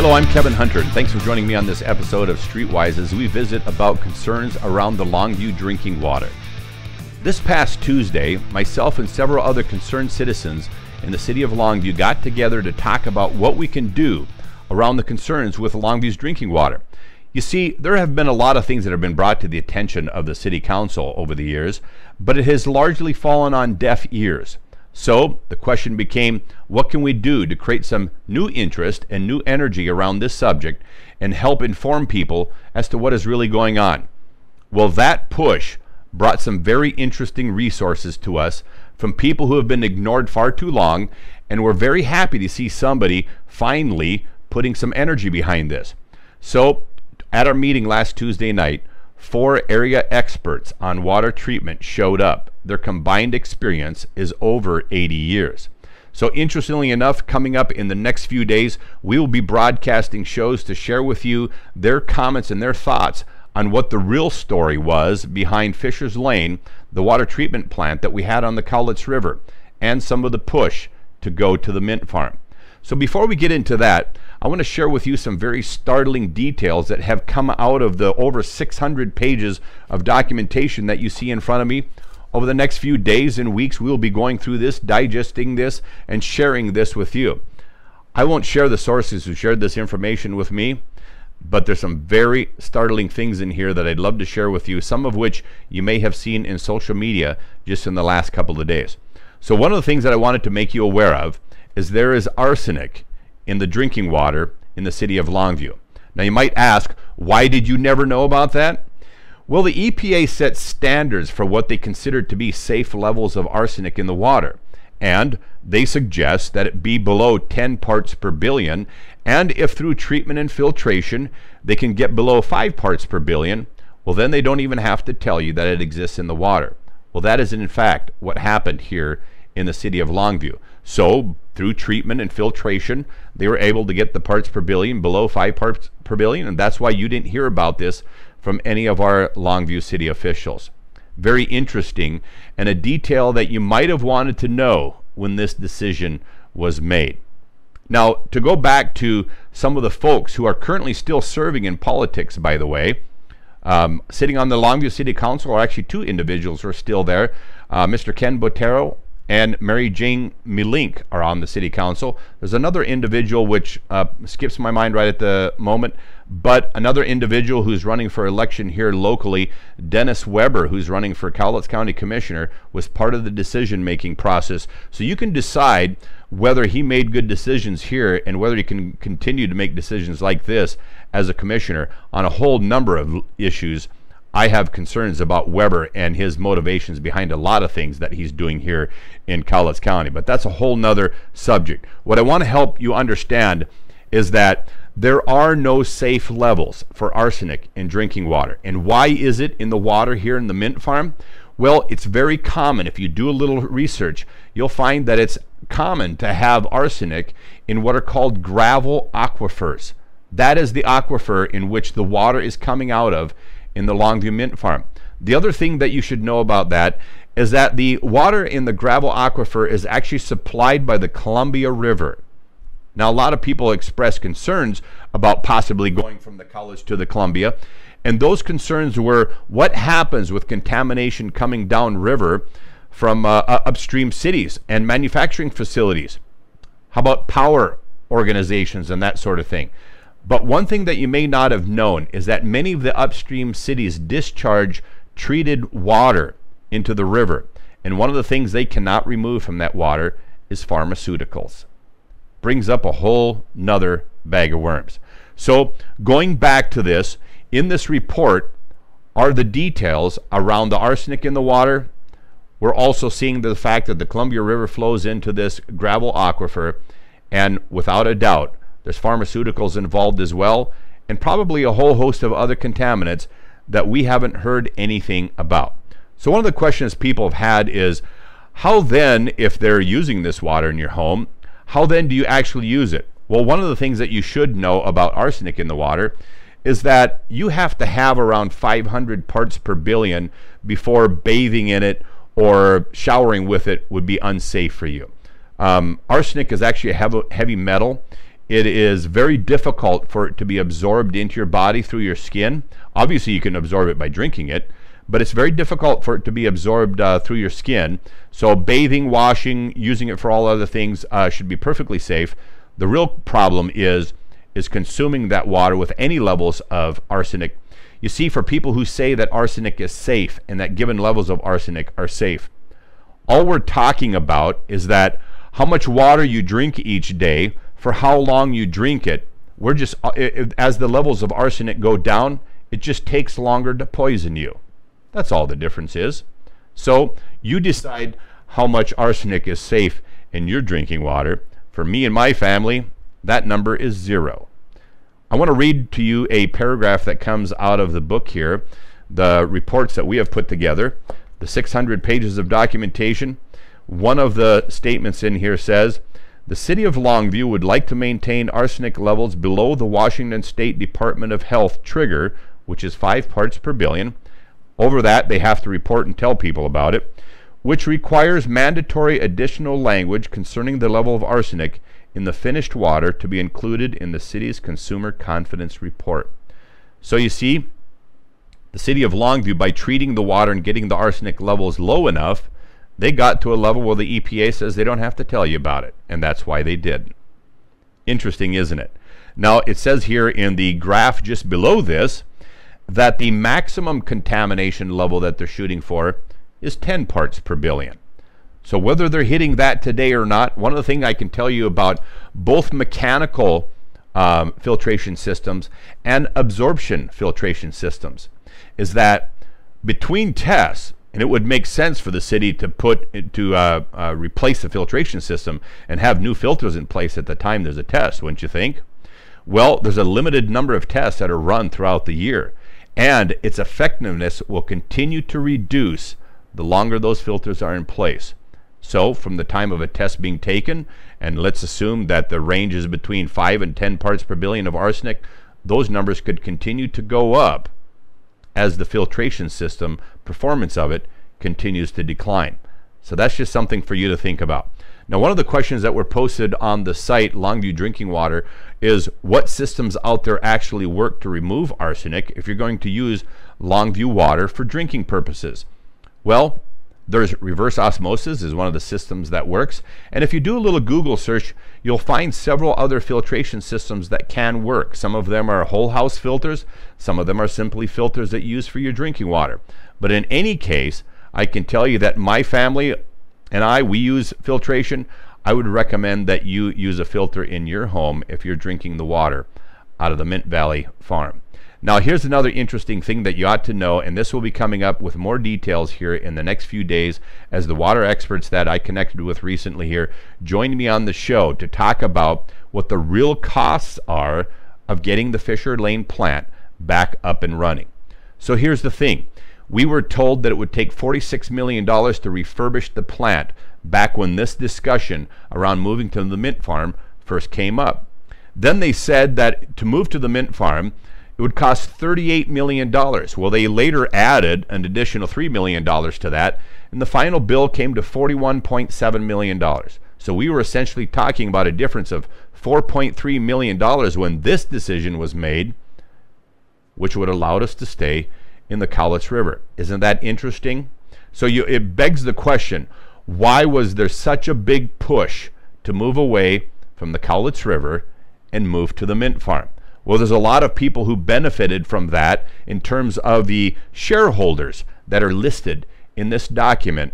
Hello, I'm Kevin Hunter, and thanks for joining me on this episode of Street Wyze as we visit about concerns around the Longview drinking water. This past Tuesday, myself and several other concerned citizens in the city of Longview got together to talk about what we can do around the concerns with Longview's drinking water. You see, there have been a lot of things that have been brought to the attention of the city council over the years, but it has largely fallen on deaf ears. So the question became, what can we do to create some new interest and new energy around this subject and help inform people as to what is really going on? Well, that push brought some very interesting resources to us from people who have been ignored far too long, and we're very happy to see somebody finally putting some energy behind this. So at our meeting last Tuesday night, 4 area experts on water treatment showed up. Their combined experience is over 80 years. So interestingly enough, coming up in the next few days, we will be broadcasting shows to share with you their comments and their thoughts on what the real story was behind Fisher's Lane, the water treatment plant that we had on the Cowlitz River, and some of the push to go to the Mint Farm. So before we get into that, I want to share with you some very startling details that have come out of the over 600 pages of documentation that you see in front of me. Over the next few days and weeks, we will be going through this, digesting this, and sharing this with you. I won't share the sources who shared this information with me, but there's some very startling things in here that I'd love to share with you, some of which you may have seen in social media just in the last couple of days. So one of the things that I wanted to make you aware of is there is arsenic in the drinking water in the city of Longview. Now you might ask, why did you never know about that? Well, the EPA sets standards for what they consider to be safe levels of arsenic in the water, and they suggest that it be below 10 parts per billion, and if through treatment and filtration they can get below 5 parts per billion, well then they don't even have to tell you that it exists in the water. Well, that is in fact what happened here in the city of Longview. So through treatment and filtration, they were able to get the parts per billion below 5 parts per billion, and that's why you didn't hear about this from any of our Longview city officials. Very interesting, and a detail that you might have wanted to know when this decision was made. Now, to go back to some of the folks who are currently still serving in politics, by the way, sitting on the Longview City Council are actually 2 individuals who are still there. Mr. Ken Botero and Mary Jane Milink are on the city council. There's another individual which skips my mind right at the moment, but another individual who's running for election here locally, Dennis Weber, who's running for Cowlitz County Commissioner, was part of the decision-making process. So you can decide whether he made good decisions here and whether he can continue to make decisions like this as a commissioner on a whole number of issues. I have concerns about Weber and his motivations behind a lot of things that he's doing here in Cowlitz County, but that's a whole nother subject. What I want to help you understand is that there are no safe levels for arsenic in drinking water. And why is it in the water here in the Mint Farm? Well, it's very common. If you do a little research, you'll find that it's common to have arsenic in what are called gravel aquifers. That is the aquifer in which the water is coming out of in the Longview Mint Farm. The other thing that you should know about that is that the water in the gravel aquifer is actually supplied by the Columbia River. Now, a lot of people express concerns about possibly going from the Cowlitz to the Columbia, and those concerns were what happens with contamination coming downriver from upstream cities and manufacturing facilities. How about power organizations and that sort of thing? But one thing that you may not have known is that many of the upstream cities discharge treated water into the river. And one of the things they cannot remove from that water is pharmaceuticals. Brings up a whole nother bag of worms. So going back to this, in this report are the details around the arsenic in the water. We're also seeing the fact that the Columbia River flows into this gravel aquifer, and without a doubt, there's pharmaceuticals involved as well, and probably a whole host of other contaminants that we haven't heard anything about. So one of the questions people have had is, how then, if they're using this water in your home, how then do you actually use it? Well, one of the things that you should know about arsenic in the water is that you have to have around 500 parts per billion before bathing in it or showering with it would be unsafe for you. Arsenic is actually a heavy metal. it is very difficult for it to be absorbed into your body through your skin. Obviously, you can absorb it by drinking it, but it's very difficult for it to be absorbed through your skin. So bathing, washing, using it for all other things should be perfectly safe. The real problem is consuming that water with any levels of arsenic. You see, for people who say that arsenic is safe and that given levels of arsenic are safe, all we're talking about is that how much water you drink each day, for how long you drink it. We're just, as the levels of arsenic go down, it just takes longer to poison you. That's all the difference is. So you decide how much arsenic is safe in your drinking water. For me and my family, that number is 0. I want to read to you a paragraph that comes out of the book here, the reports that we have put together, the 600 pages of documentation. One of the statements in here says, the city of Longview would like to maintain arsenic levels below the Washington State Department of Health trigger, which is 5 parts per billion. Over that, they have to report and tell people about it, which requires mandatory additional language concerning the level of arsenic in the finished water to be included in the city's consumer confidence report. So you see, the city of Longview, by treating the water and getting the arsenic levels low enough, they got to a level where the EPA says they don't have to tell you about it, and that's why they did. Interesting, isn't it? Now, it says here in the graph just below this that the maximum contamination level that they're shooting for is 10 parts per billion. So whether they're hitting that today or not, one of the things I can tell you about both mechanical filtration systems and absorption filtration systems is that between tests, and it would make sense for the city to replace the filtration system and have new filters in place at the time there's a test, wouldn't you think? Well, there's a limited number of tests that are run throughout the year, and its effectiveness will continue to reduce the longer those filters are in place. So from the time of a test being taken, and let's assume that the range is between 5 and 10 parts per billion of arsenic, those numbers could continue to go up as the filtration system performance of it continues to decline. So that's just something for you to think about. Now, one of the questions that were posted on the site, Longview Drinking Water, is what systems out there actually work to remove arsenic if you're going to use Longview water for drinking purposes? Well, there's reverse osmosis is one of the systems that works. And if you do a little Google search, you'll find several other filtration systems that can work. Some of them are whole house filters. Some of them are simply filters that you use for your drinking water. But in any case, I can tell you that my family and we use filtration. I would recommend that you use a filter in your home if you're drinking the water out of the Mint Valley farm. Now, here's another interesting thing that you ought to know, and this will be coming up with more details here in the next few days as the water experts that I connected with recently here join me on the show to talk about what the real costs are of getting the Fisher Lane plant back up and running. So here's the thing. We were told that it would take $46 million to refurbish the plant back when this discussion around moving to the Mint Farm first came up. Then they said that to move to the Mint Farm, it would cost $38 million. Well, they later added an additional $3 million to that, and the final bill came to $41.7 million. So we were essentially talking about a difference of $4.3 million when this decision was made, which would allow us to stay in the Cowlitz River. Isn't that interesting? So it begs the question, why was there such a big push to move away from the Cowlitz River and move to the Mint Farm? Well, there's a lot of people who benefited from that in terms of the shareholders that are listed in this document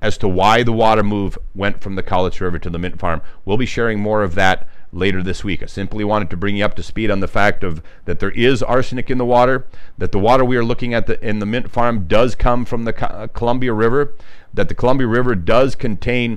as to why the water move went from the Cowlitz River to the Mint Farm. We'll be sharing more of that later this week. I simply wanted to bring you up to speed on the fact that there is arsenic in the water, that the water we are looking at in the Mint Farm does come from the Columbia River, that the Columbia River does contain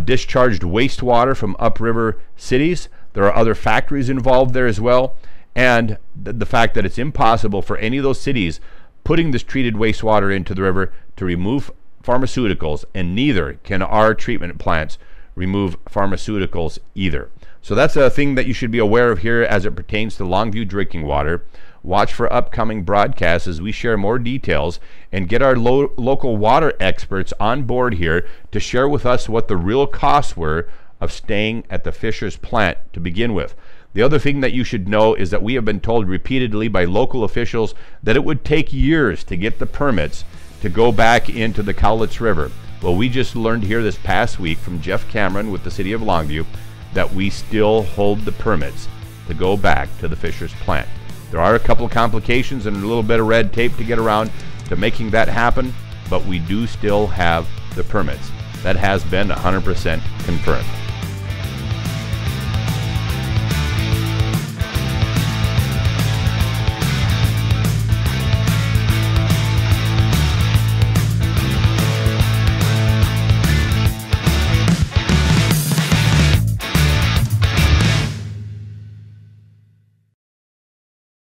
discharged wastewater from upriver cities. There are other factories involved there as well, and the fact that it's impossible for any of those cities putting this treated wastewater into the river to remove pharmaceuticals, and neither can our treatment plants remove pharmaceuticals either. So that's a thing that you should be aware of here as it pertains to Longview Drinking Water. Watch for upcoming broadcasts as we share more details and get our local water experts on board here to share with us what the real costs were of staying at the Fisher's plant to begin with. The other thing that you should know is that we have been told repeatedly by local officials that it would take years to get the permits to go back into the Cowlitz River. Well, we just learned here this past week from Jeff Cameron with the City of Longview that we still hold the permits to go back to the Fisher's plant. There are a couple of complications and a little bit of red tape to get around to making that happen, but we do still have the permits. That has been 100% confirmed.